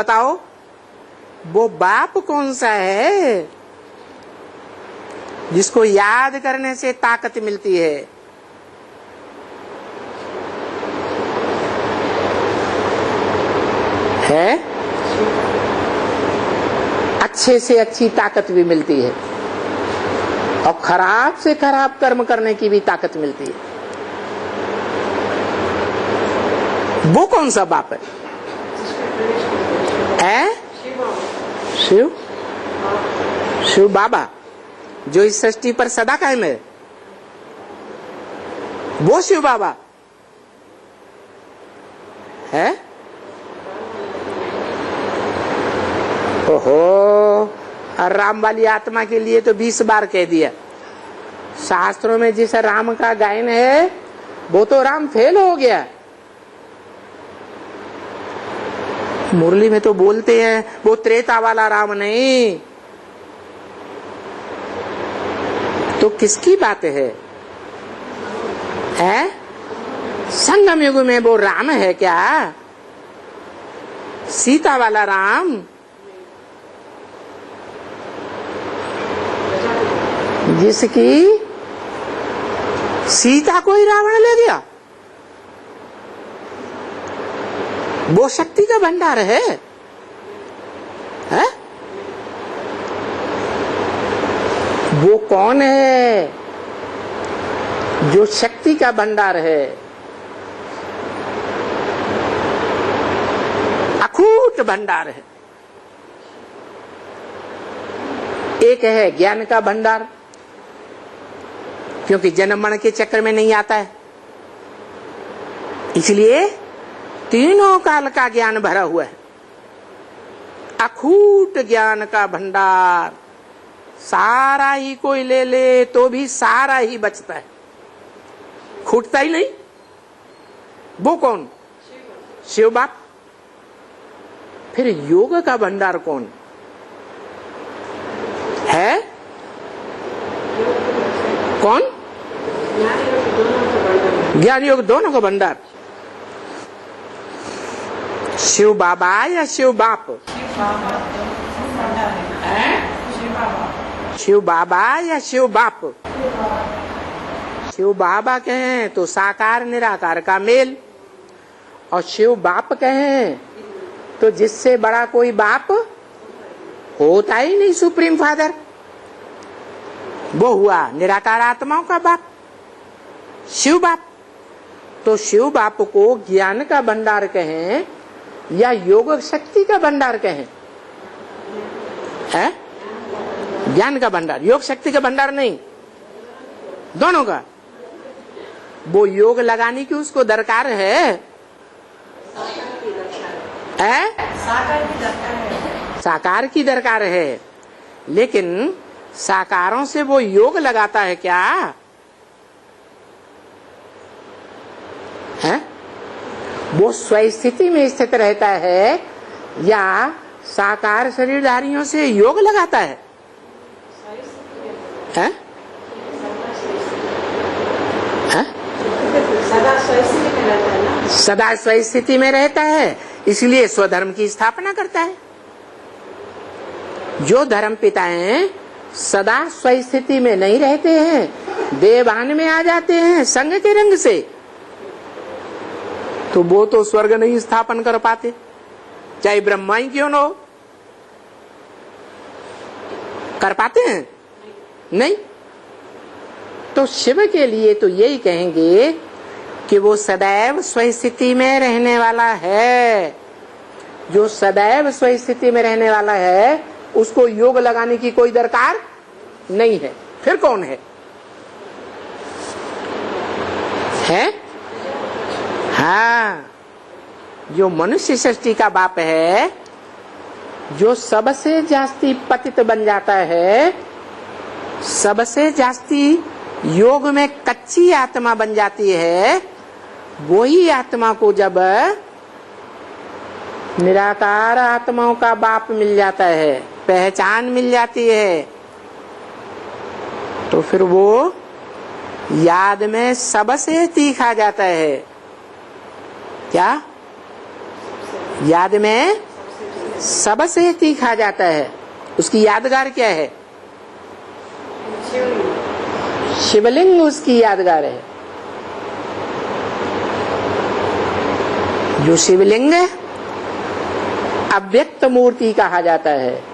बताओ वो बाप कौन सा है जिसको याद करने से ताकत मिलती है? अच्छे से अच्छी ताकत भी मिलती है और खराब से खराब कर्म करने की भी ताकत मिलती है। वो कौन सा बाप है? शिव शिव बाबा जो इस सृष्टि पर सदा कायम है, वो शिव बाबा है। ओहो, और राम वाली आत्मा के लिए तो 20 बार कह दिया। शास्त्रों में जिस राम का गायन है वो तो राम फेल हो गया। मुरली में तो बोलते हैं वो त्रेता वाला राम नहीं, तो किसकी बात है? संगम युग में वो राम है क्या? सीता वाला राम? जिसकी सीता को ही रावण ले गया, वो शक्ति का भंडार है? वो कौन है जो शक्ति का भंडार है? अखूट भंडार है। एक है ज्ञान का भंडार, क्योंकि जन्म मरण के चक्कर में नहीं आता है, इसलिए तीनों काल का ज्ञान भरा हुआ है। अखूट ज्ञान का भंडार, सारा ही कोई ले ले तो भी सारा ही बचता है, खूटता ही नहीं। वो कौन? शिव बाप। फिर योग का भंडार कौन है? कौन? ज्ञान योग दोनों का भंडार। शिव बाबा या शिव बाप? शिव बाबा या शिव बाप? शिव बाबा कहें तो साकार निराकार का मेल, और शिव बाप कहें तो जिससे बड़ा कोई बाप होता ही नहीं, सुप्रीम फादर। वो हुआ निराकार आत्माओं का बाप, शिव बाप। तो शिव बाप को ज्ञान का भंडार कहें या योग शक्ति का भंडार कहें? है ज्ञान का भंडार, योग शक्ति का भंडार नहीं, दोनों का। वो योग लगाने की उसको दरकार है, साकार की दरकार है, लेकिन साकारों से वो योग लगाता है क्या? है वो स्वस्थिति में स्थित रहता है या साकार शरीरधारियों से योग लगाता है? सदा स्वस्थिति में रहता है, इसलिए स्वधर्म की स्थापना करता है। जो धर्म पिताएं सदा स्वस्थिति में नहीं रहते हैं, देवान में आ जाते हैं संग के रंग से, तो वो तो स्वर्ग नहीं स्थापन कर पाते, चाहे ब्रह्मा ही क्यों न हो। कर पाते हैं? नहीं। तो शिव के लिए तो यही कहेंगे कि वो सदैव स्वस्थिति में रहने वाला है। जो सदैव स्वस्थिति में रहने वाला है उसको योग लगाने की कोई दरकार नहीं है। फिर कौन है? हाँ, जो मनुष्य सृष्टि का बाप है, जो सबसे जास्ती पतित बन जाता है, सबसे जास्ती योग में कच्ची आत्मा बन जाती है, वही आत्मा को जब निराकार आत्माओं का बाप मिल जाता है, पहचान मिल जाती है, तो फिर वो याद में सबसे तीखा जाता है। क्या? याद में सबसे तीखा जाता है, उसकी यादगार क्या है? शिवलिंग उसकी यादगार है। जो शिवलिंग अव्यक्त मूर्ति कहा जाता है,